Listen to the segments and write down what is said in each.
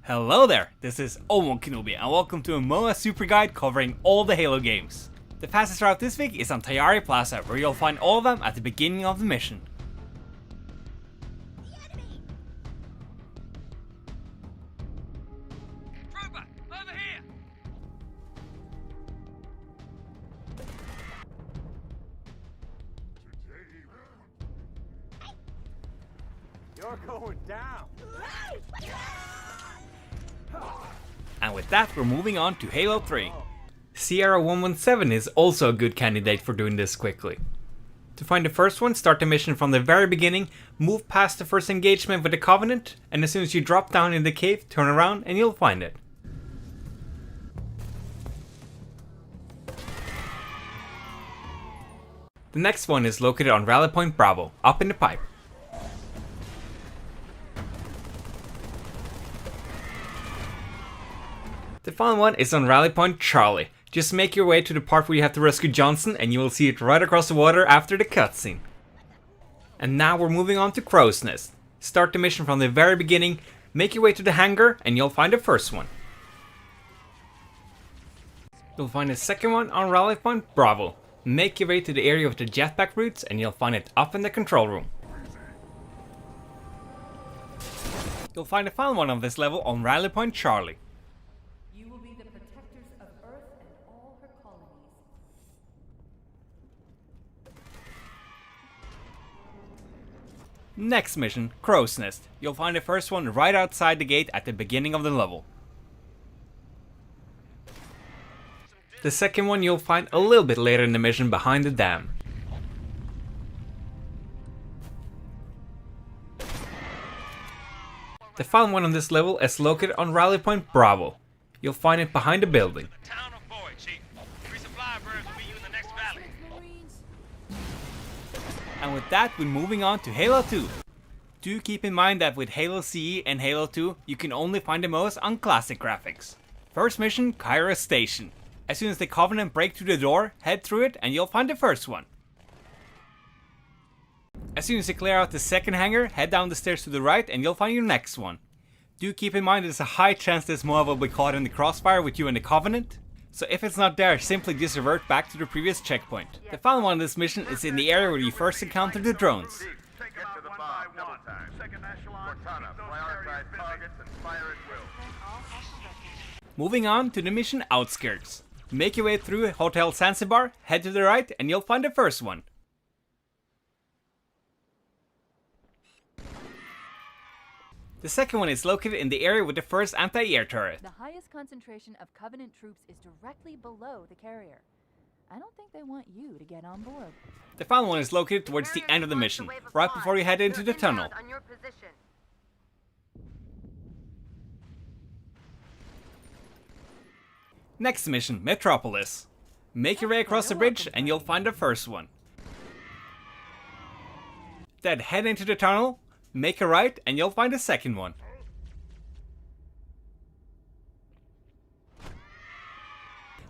Hello there, this is Kenobi and welcome to a Moa Super Guide covering all the Halo games. The fastest route this week is on Tayari Plaza, where you'll find all of them at the beginning of the mission. Trooper, over here! You're going down. And with that, we're moving on to Halo 3. Sierra 117 is also a good candidate for doing this quickly. To find the first one, start the mission from the very beginning, move past the first engagement with the Covenant, and as soon as you drop down in the cave, turn around and you'll find it. The next one is located on Rally Point Bravo, up in the pipe. The final one is on Rally Point Charlie. Just make your way to the part where you have to rescue Johnson and you will see it right across the water after the cutscene. And now we're moving on to Crow's Nest. Start the mission from the very beginning, make your way to the hangar and you'll find the first one. You'll find the second one on Rally Point Bravo. Make your way to the area with the jetpack routes and you'll find it up in the control room. You'll find the final one of this level on Rally Point Charlie. Next mission, Crow's Nest. You'll find the first one right outside the gate at the beginning of the level. The second one you'll find a little bit later in the mission behind the dam. The final one on this level is located on Rally Point Bravo. You'll find it behind the building. And with that, we're moving on to Halo 2. Do keep in mind that with Halo CE and Halo 2, you can only find the Moas on classic graphics. First mission, Kyra Station. As soon as the Covenant break through the door, head through it and you'll find the first one. As soon as you clear out the second hangar, head down the stairs to the right and you'll find your next one. Do keep in mind there's a high chance this Moa will be caught in the crossfire with you and the Covenant. So if it's not there, simply just revert back to the previous checkpoint. The final one of this mission is in the area where you first encounter the drones. Moving on to the mission Outskirts. Make your way through Hotel Zanzibar, head to the right and you'll find the first one. The second one is located in the area with the first anti-air turret. The highest concentration of Covenant troops is directly below the carrier. I don't think they want you to get on board. The final one is located towards the end of the mission, right before you head into the tunnel. Next mission, Metropolis. Make your way across the bridge and you'll find the first one. Then head into the tunnel, make a right and you'll find the second one.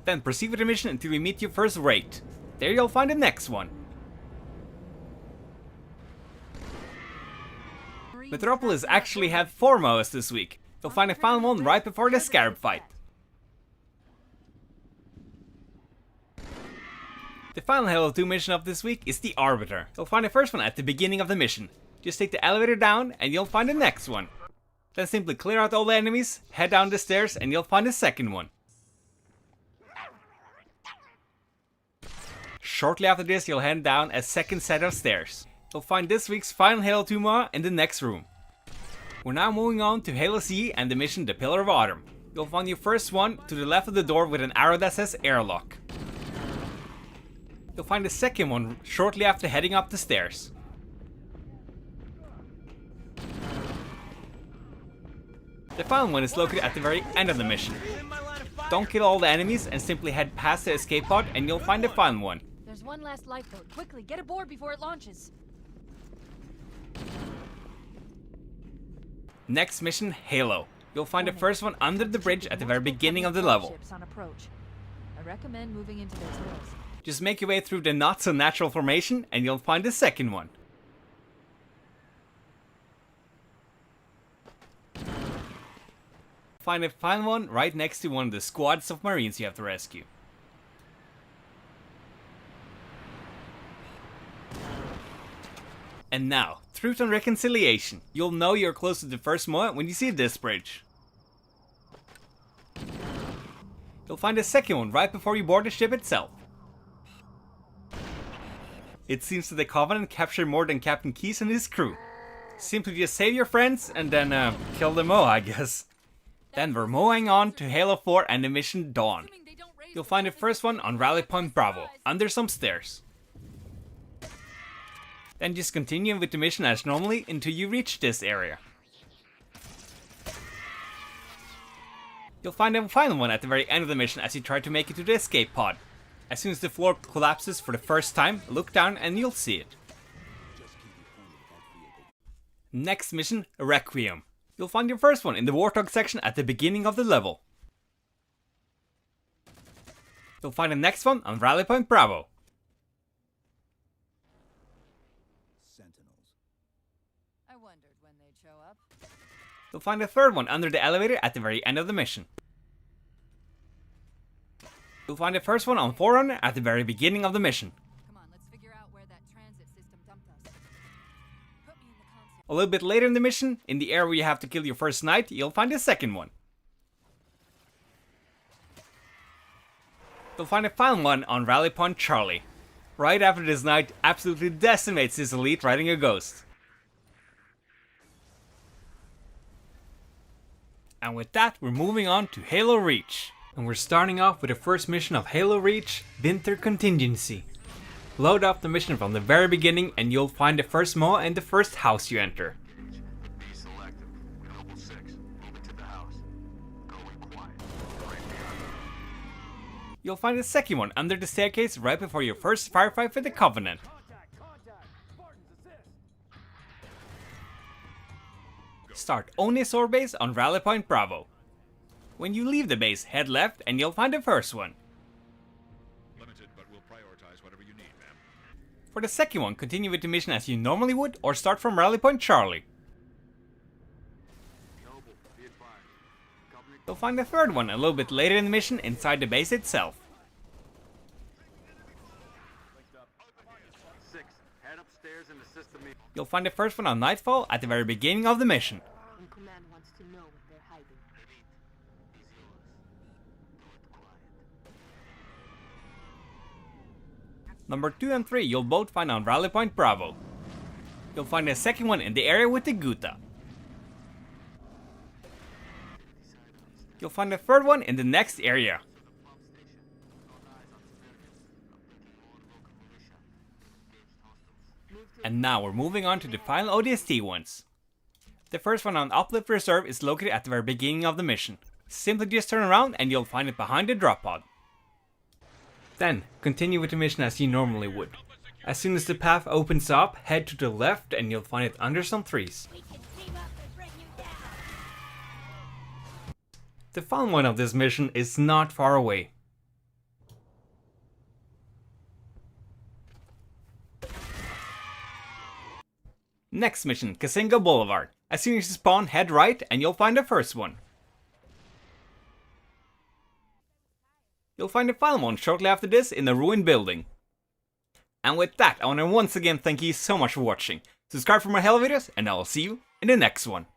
Then proceed with the mission until you meet your first raid. There you'll find the next one. Metropolis actually had 4 Moas this week. You'll find the final one right before the Scarab fight. The final Halo 2 mission of this week is the Arbiter. You'll find the first one at the beginning of the mission. Just take the elevator down and you'll find the next one. Then simply clear out all the enemies, head down the stairs and you'll find the second one. Shortly after this you'll head down a second set of stairs. You'll find this week's final Halo 2 Moa in the next room. We're now moving on to Halo CE and the mission The Pillar of Autumn. You'll find your first one to the left of the door with an arrow that says airlock. You'll find the second one shortly after heading up the stairs. The final one is located at the very end of the mission. Don't kill all the enemies and simply head past the escape pod and you'll find the final one. There's one last lifeboat. Quickly, get aboard before it launches. Next mission, Halo. You'll find the first one under the bridge at the very beginning of the level. Ships on approach. I recommend moving into those hills. Just make your way through the not so natural formation and you'll find the second one. find a final one right next to one of the squads of Marines you have to rescue. And now, Truth and Reconciliation. You'll know you're close to the first Moa when you see this bridge. You'll find a second one right before you board the ship itself. It seems that the Covenant captured more than Captain Keyes and his crew. Simply just save your friends and then kill the Moa, I guess. Then we're moving on to Halo 4 and the mission Dawn. You'll find the first one on Rally Point Bravo, under some stairs. Then just continue with the mission as normally until you reach this area. You'll find the final one at the very end of the mission as you try to make it to the escape pod. As soon as the floor collapses for the first time, look down and you'll see it. Next mission, Requiem. You'll find your first one in the Warthog section at the beginning of the level. You'll find the next one on Rally Point Bravo. I wondered when they'd show up. You'll find the third one under the elevator at the very end of the mission. You'll find the first one on Forerunner at the very beginning of the mission. Come on, let's figure out where that transit system dumped us. Put me in the console. A little bit later in the mission, in the area where you have to kill your first knight, you'll find the second one. You'll find the final one on Rally Point Charlie. Right after this knight absolutely decimates his elite riding a ghost. And with that, we're moving on to Halo Reach. And we're starting off with the first mission of Halo Reach, Winter Contingency. Load up the mission from the very beginning and you'll find the first Moa in the first house you enter. Be selective. Noble 6. Moving to the house. Going quiet. Right behind. You'll find the second one under the staircase right before your first firefight with the Covenant. Contact! Spartans assist! Start Onisor base on Rally Point Bravo. When you leave the base, head left and you'll find the first one. Limited, but we'll prioritize whatever you need, ma'am. For the second one, continue with the mission as you normally would or start from Rally Point Charlie. Noble, be advised. Company You'll find the third one a little bit later in the mission inside the base itself. 6. Head upstairs and assist the meet. You'll find the first one on Nightfall at the very beginning of the mission. And Command wants to know what they're hiding. Number 2 and 3 you'll both find on Rally Point Bravo. You'll find the second one in the area with the Guta. You'll find the third one in the next area. And now we're moving on to the final ODST ones. The first one on Uplift Reserve is located at the very beginning of the mission. Simply just turn around and you'll find it behind the drop pod. Then, continue with the mission as you normally would. As soon as the path opens up, head to the left and you'll find it under some trees. The fun one of this mission is not far away. Next mission, Kasinga Boulevard. As soon as you spawn, head right and you'll find the first one. You'll find the final one shortly after this in a ruined building. And with that, I want to once again thank you so much for watching. Subscribe for more Halo videos and I will see you in the next one.